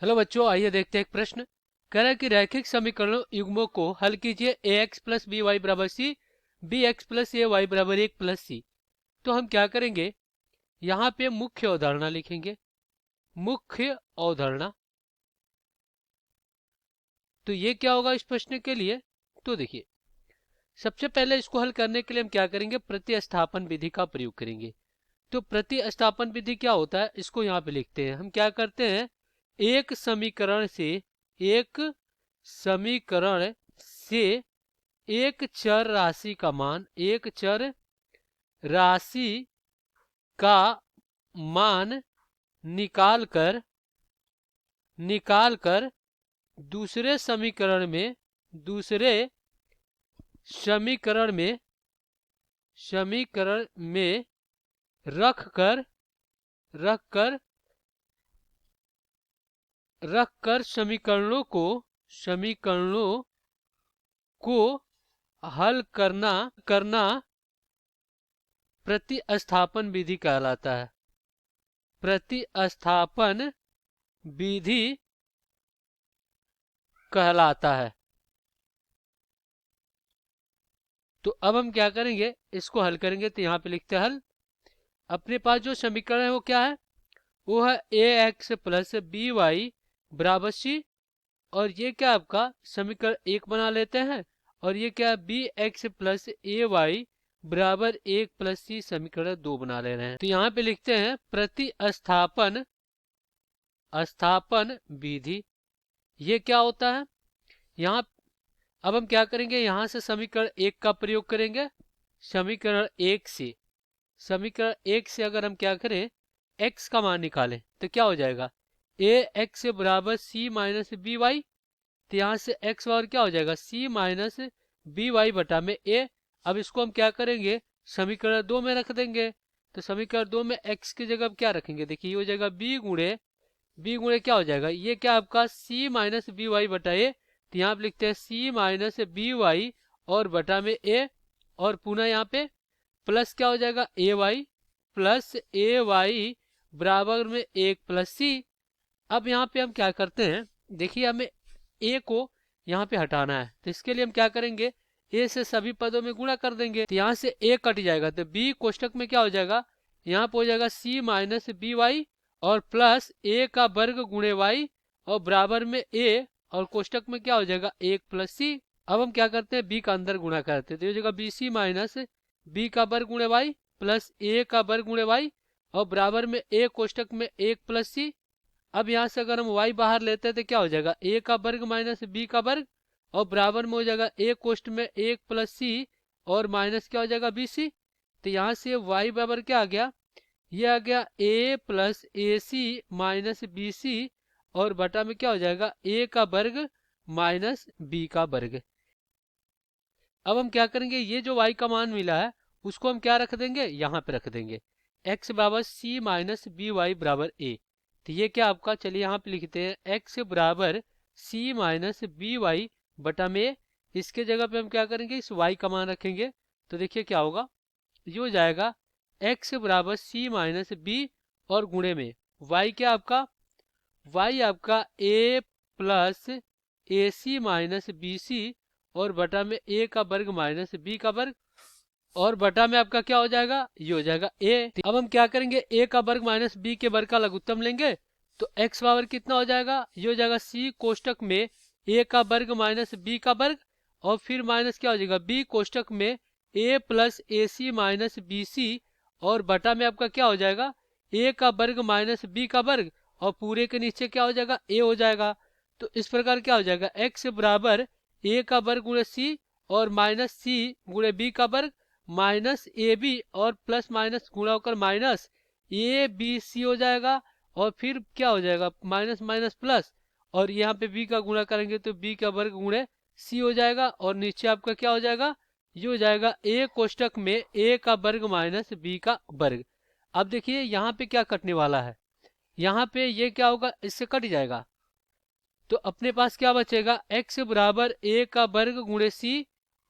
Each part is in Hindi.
हेलो बच्चों, आइए देखते हैं एक प्रश्न। कह रहा है कि रैखिक समीकरणों युग्मों को हल कीजिए। ए एक्स प्लस बी वाई बराबर सी, बी एक्स प्लस ए वाई बराबर 1 प्लस सी। तो हम क्या करेंगे, यहाँ पे मुख्य अवधारणा लिखेंगे। मुख्य अवधारणा, तो ये क्या होगा इस प्रश्न के लिए। तो देखिए, सबसे पहले इसको हल करने के लिए हम क्या करेंगे, प्रतिस्थापन विधि का प्रयोग करेंगे। तो प्रतिस्थापन विधि क्या होता है, इसको यहाँ पे लिखते हैं। हम क्या करते हैं, एक समीकरण से एक समीकरण से एक चर राशि का मान, एक चर राशि का मान निकाल कर दूसरे समीकरण में रख कर समीकरणों को हल करना प्रतिस्थापन विधि कहलाता है। प्रतिस्थापन विधि कहलाता है। तो अब हम क्या करेंगे, इसको हल करेंगे। तो यहाँ पे लिखते हैं हल। अपने पास जो समीकरण है वो क्या है, वो है ए एक्स प्लस बी वाई बराबर सी। और ये क्या आपका समीकरण एक बना लेते हैं। और ये क्या है, बी एक्स प्लस ए वाई बराबर 1 प्लस सी, समीकरण 2 बना ले रहे हैं। तो यहाँ पे लिखते हैं प्रतिस्थापन विधि। ये क्या होता है, यहाँ अब हम क्या करेंगे, यहाँ से समीकरण एक का प्रयोग करेंगे। समीकरण एक से अगर हम क्या करें, x का मान निकालें तो क्या हो जाएगा, ए एक्स बराबर सी माइनस बी वाई। तो यहाँ से x और क्या हो जाएगा, सी माइनस बी वाई बटा में a। अब इसको हम क्या करेंगे, समीकरण 2 में रख देंगे। तो समीकरण 2 में x की जगह क्या रखेंगे, देखिए ये हो जाएगा b गुणे क्या हो जाएगा, ये क्या आपका c माइनस बी वाई बटा a। तो यहाँ पे लिखते हैं c माइनस बी वाई और बटा में a। और पुनः यहाँ पे प्लस क्या हो जाएगा, ए वाई बराबर में 1 प्लस सी। अब यहाँ पे हम क्या करते हैं, देखिए हमें a को यहाँ पे हटाना है। तो इसके लिए हम क्या करेंगे, a से सभी पदों में गुणा कर देंगे। तो यहाँ से a कट जाएगा, तो b कोष्टक में क्या हो जाएगा, यहाँ पे हो जाएगा c माइनस बी वाई और प्लस a का वर्ग गुणे y और बराबर में a और कोष्टक में क्या हो जाएगा 1 प्लस सी। अब हम क्या करते हैं, b का अंदर गुणा करते हैं। तो ये हो जाएगा बी सी माइनस बी का वर्ग गुणे y प्लस a का वर्ग गुणे y और बराबर में a कोष्टक में 1 प्लस सी। अब यहाँ से अगर हम y बाहर लेते हैं तो क्या हो जाएगा, a का वर्ग माइनस b का वर्ग और बराबर में हो जाएगा a कोष्ट में 1 प्लस सी और माइनस क्या हो जाएगा बी सी। तो यहाँ से y बराबर क्या आ गया, ये आ गया a plus A C minus B C और बटा में क्या हो जाएगा a का वर्ग माइनस b का वर्ग। अब हम क्या करेंगे, ये जो y का मान मिला है उसको हम क्या रख देंगे, यहाँ पे रख देंगे, x बराबर c माइनस बी वाई बराबर a। तो ये क्या आपका, चलिए यहाँ पे लिखते हैं x बराबर c माइनस बी वाई बटा में। इसके जगह पे हम क्या करेंगे, इस y का मान रखेंगे। तो देखिए क्या होगा, ये हो जाएगा x बराबर c माइनस बी और गुणे में y क्या आपका, y आपका a plus A C minus B C और बटा में a का वर्ग माइनस b का वर्ग और बटा में आपका क्या हो जाएगा, ये हो जाएगा a। अब हम क्या करेंगे, a का वर्ग माइनस b के वर्ग का लघुत्तम लेंगे। तो x पावर कितना हो जाएगा, ये हो जाएगा c कोष्टक में a का वर्ग माइनस b का वर्ग और फिर माइनस क्या हो जाएगा b कोष्टक में a plus A C minus B C और बटा में आपका क्या हो जाएगा a का वर्ग माइनस b का वर्ग और पूरे के नीचे क्या हो जाएगा a हो जाएगा। तो इस प्रकार क्या हो जाएगा, x बराबर a का वर्ग गुणे c और माइनस c गुणे b का वर्ग माइनस ए बी और प्लस माइनस गुणा होकर माइनस ए बी सी हो जाएगा। और फिर क्या हो जाएगा, माइनस माइनस प्लस और यहाँ पे b का गुणा करेंगे तो b का वर्ग गुणे c हो जाएगा और नीचे आपका क्या हो जाएगा, ये हो जाएगा a कोष्टक में a का वर्ग माइनस b का वर्ग। अब देखिए यहाँ पे क्या कटने वाला है, यहाँ पे ये क्या होगा, इससे कट जाएगा। तो अपने पास क्या बचेगा, x बराबर a का वर्ग गुणे c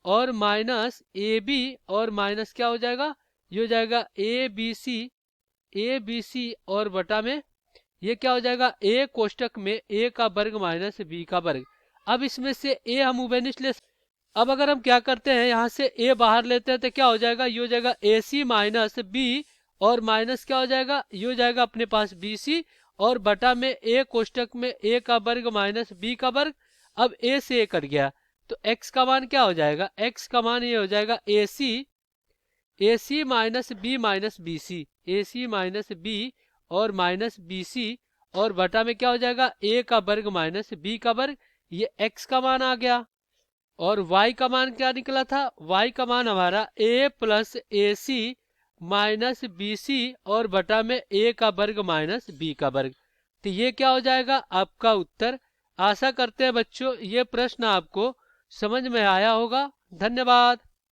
और माइनस ए बी और माइनस क्या हो जाएगा, ये हो जाएगा ए बी सी और बटा में ये क्या हो जाएगा, ए कोष्टक में ए का वर्ग माइनस बी का वर्ग। अब इसमें से ए हम उभयनिष्ठ ले, अब अगर हम क्या करते हैं यहाँ से ए बाहर लेते हैं तो क्या हो जाएगा, ये हो जाएगा ए सी माइनस बी, और माइनस क्या हो जाएगा, ये हो जाएगा अपने पास बी सी, और बटा में ए कोष्टक में ए का वर्ग माइनस बी का वर्ग। अब ए से ए कट गया तो एक्स का मान क्या हो जाएगा, एक्स का मान ये हो जाएगा ए सी माइनस बी सी, ए सी माइनस बी और माइनस बी सी, और बटा में क्या हो जाएगा, ए का वर्ग माइनस बी का वर्ग। ये एक्स का मान आ गया। और y का मान क्या निकला था, y का मान हमारा a plus A C minus B C और बटा में a का वर्ग माइनस b का वर्ग। तो ये क्या हो जाएगा आपका उत्तर। आशा करते हैं बच्चों ये प्रश्न आपको समझ में आया होगा। धन्यवाद।